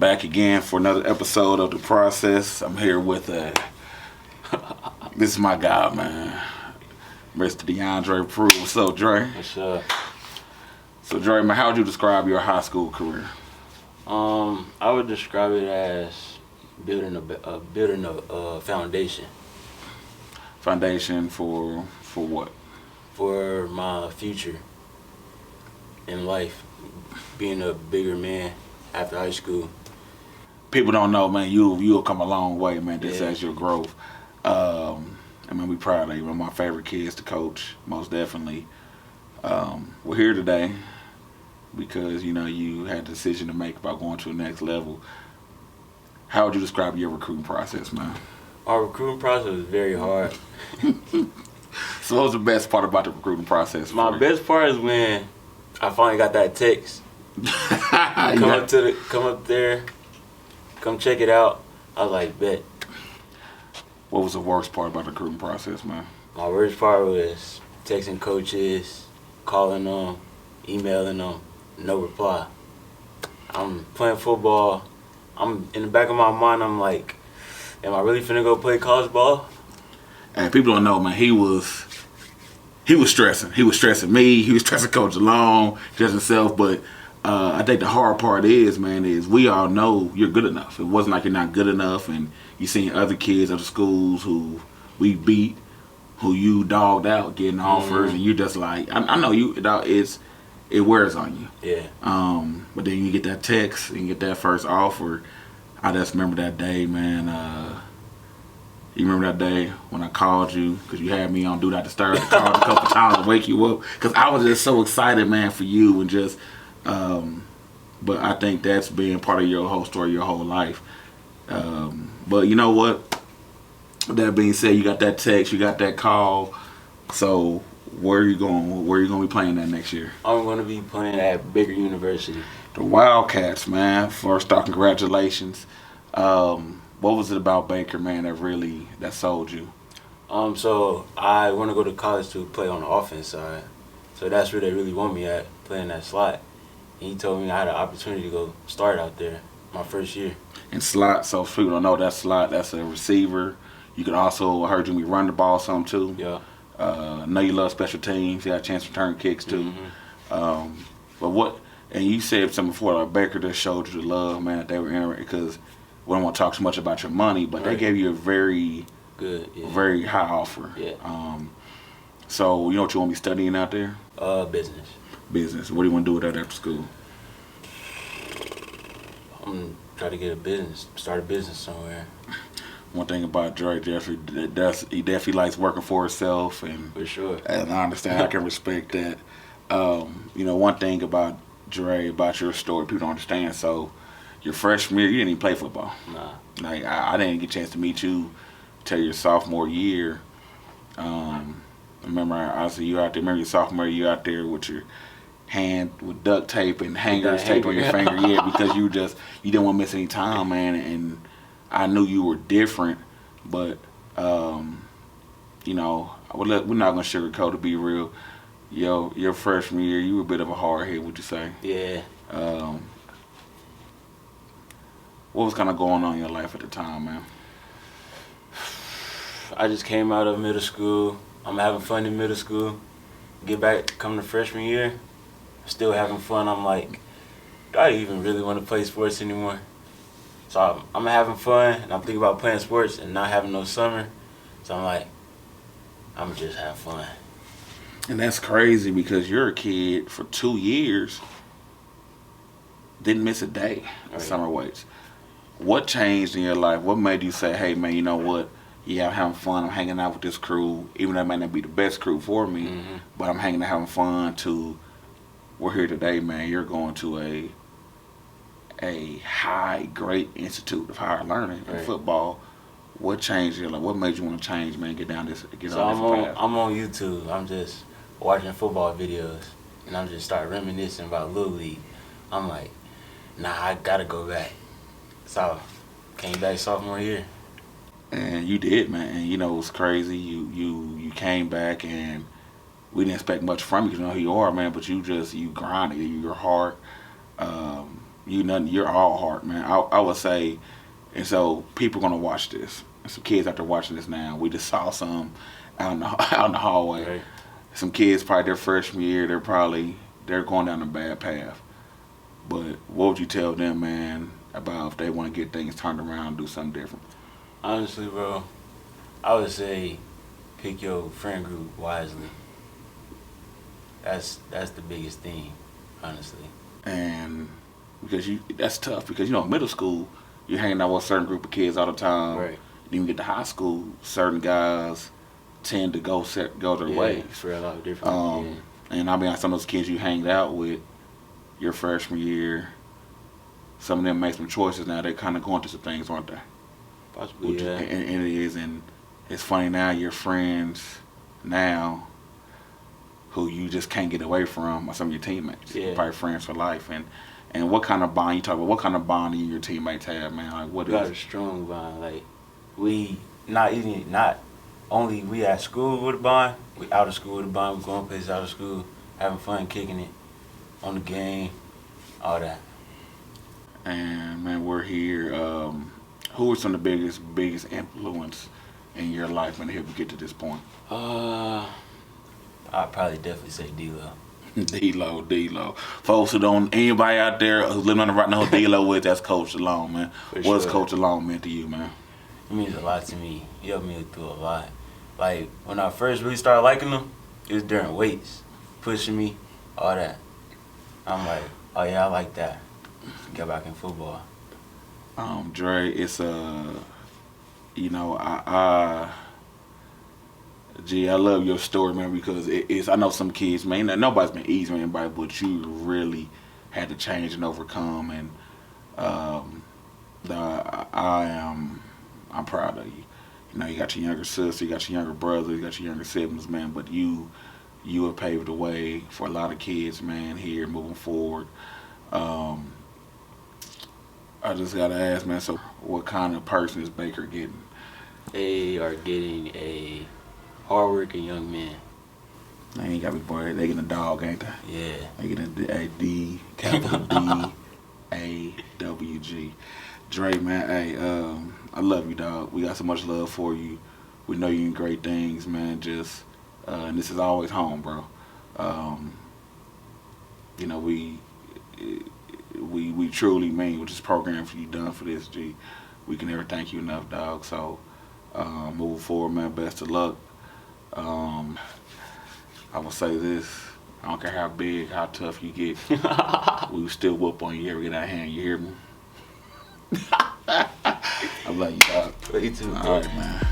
Back again for another episode of The Process. I'm here with this is my guy, man. Mr. DeAndre Pruett. What's up, Dre? What's up? So, Dre, man, how would you describe your high school career? I would describe it as building a foundation. Foundation for what? For my future in life, being a bigger man after high school. People don't know, man. You'll come a long way, man. Just Yeah. as your growth. I mean, we proud of you. One of my favorite kids to coach, most definitely. We're here today because you had a decision to make about going to the next level. How would you describe your recruiting process, man? Our recruiting process was very hard. So, what was the best part about the recruiting process? My best part is when I finally got that text. Come up there, come check it out. I was like, bet. What was the worst part about the recruiting process, man? My worst part was texting coaches, calling them, emailing them, no reply. I'm playing football. I'm in the back of my mind. I'm like, am I really finna go play college ball? And people don't know, man. He was stressing. He was stressing me. He was stressing Coach Long, stressing himself. But I think the hard part is, man, is we all know you're good enough. It wasn't like you're not good enough, and you seen other kids at the schools who we beat, who you dogged out getting offers, and you're just like, I know you. It wears on you. Yeah. But then you get that text and you get that first offer. I just remember that day, man. You remember that day when I called you because you had me on Do Not Disturb. I called a couple times to wake you up because I was just so excited, man, for you and just. But I think that's been part of your whole story, your whole life. But you know what? With that being said, you got that text, you got that call. So where are you going? Where are you going to be playing that next year? I'm going to be playing at Bigger University. The Wildcats, man. First off, congratulations. What was it about Baker, man, that sold you? So I want to go to college to play on the offense side. So that's where they really want me at, playing that slot. And he told me I had an opportunity to go start out there my first year. And slot, so if people don't know, that slot, that's a receiver. You can also, I heard you run the ball some too. Yeah. I know you love special teams. You got a chance to return kicks too. Mm-hmm. And you said something before, like Baker just showed you the love, man, that they were in, because we don't want to talk too much about your money, but They gave you a very good, very high offer. Yeah. So you know what you want to be studying out there? Business. Business. What do you want to do with that after school? I'm going to try to get a business, start a business somewhere. One thing about Dre, Jeffrey, he definitely likes working for himself, and for sure. And I understand, I can respect that. One thing about Dre, about your story, people don't understand. So, your freshman year, you didn't even play football. Nah. Like I didn't get a chance to meet you till your sophomore year. I remember I see you out there. Remember your sophomore year, you out there with your hand with duct tape and hangers taped on your finger, because you didn't want to miss any time, man. And I knew you were different, but we're not gonna sugarcoat, to be real. Your freshman year, you were a bit of a hard hit, would you say? Yeah. What was kind of going on in your life at the time, man? I just came out of middle school. I'm having fun in middle school. Get back, come to freshman year, still having fun. I'm like, do I even really want to play sports anymore? So I'm having fun, and I'm thinking about playing sports and not having no summer. So I'm like, I'm going to just have fun. And that's crazy because you're a kid for 2 years, didn't miss a day of summer weights. What changed in your life? What made you say, hey, man, you know what? Yeah, I'm having fun. I'm hanging out with this crew, even though it might not be the best crew for me, but I'm hanging out having fun we're here today, man. You're going to a high, great institute of higher learning in football. What changed your life? What made you want to change, man? Get on this path. I'm on YouTube. I'm just watching football videos, and I'm just start reminiscing about Little League. I'm like, nah, I gotta go back. So came back sophomore year. And you did, man. And it was crazy. You came back, and we didn't expect much from you because you know who you are, man. But you grinded. You're hard. You're all heart, man. I would say, and so people are gonna watch this. And some kids after watching this now, we just saw some out in the out in the hallway. Right. Some kids probably their freshman year, they're going down a bad path. But what would you tell them, man, about if they want to get things turned around and do something different? Honestly, bro, I would say pick your friend group wisely. That's the biggest thing, honestly. And because that's tough because middle school you're hanging out with a certain group of kids all the time. Right. Then you get to high school, certain guys tend to go their way. For a lot of different. And I mean, some of those kids you hanged out with your freshman year, some of them make some choices now. They're kind of going through some things, aren't they? Possibly, yeah. And it is, and it's funny now. Your friends now, who you just can't get away from, are some of your teammates. Yeah. Probably friends for life. And what kind of bond you talk about? What kind of bond do you and your teammates have, man? Like what We got is a strong bond. Like we not only we at school with a bond, we out of school with a bond. We going places out of school, having fun, kicking it on the game, all that. And man, we're here. Who was some of the biggest influence in your life when you get to this point? I'd probably definitely say D-Lo. D-Lo. Folks who don't, anybody out there who's living on the right now who D-Lo with, that's Coach Alone, man. What's Coach Alone meant to you, man? It means a lot to me. He helped me through a lot. Like, when I first really started liking him, it was during weights, pushing me, all that. I'm like, oh yeah, I like that. Get back in football. Dre, it's I love your story, man, because it's. I know some kids, man. Nobody's been easy on anybody, but you really had to change and overcome. And I'm proud of you. You got your younger sister, you got your younger brother, you got your younger siblings, man. But you have paved the way for a lot of kids, man. Here moving forward. I just gotta ask, man. So, what kind of person is Baker getting? They are getting a hardworking young man. They ain't got me boy. They getting a dog, ain't they? Yeah. They getting a D, capital D-A-W-G. Dre, man, hey, I love you, dog. We got so much love for you. We know you in great things, man. Just, and this is always home, bro. We truly mean what this program for you done for this, G. We can never thank you enough, dog. So, moving forward, man, best of luck. I will say this. I don't care how big, how tough you get. We will still whoop on you ever get out of hand. You hear me? I love you, dog. You too, all right, man.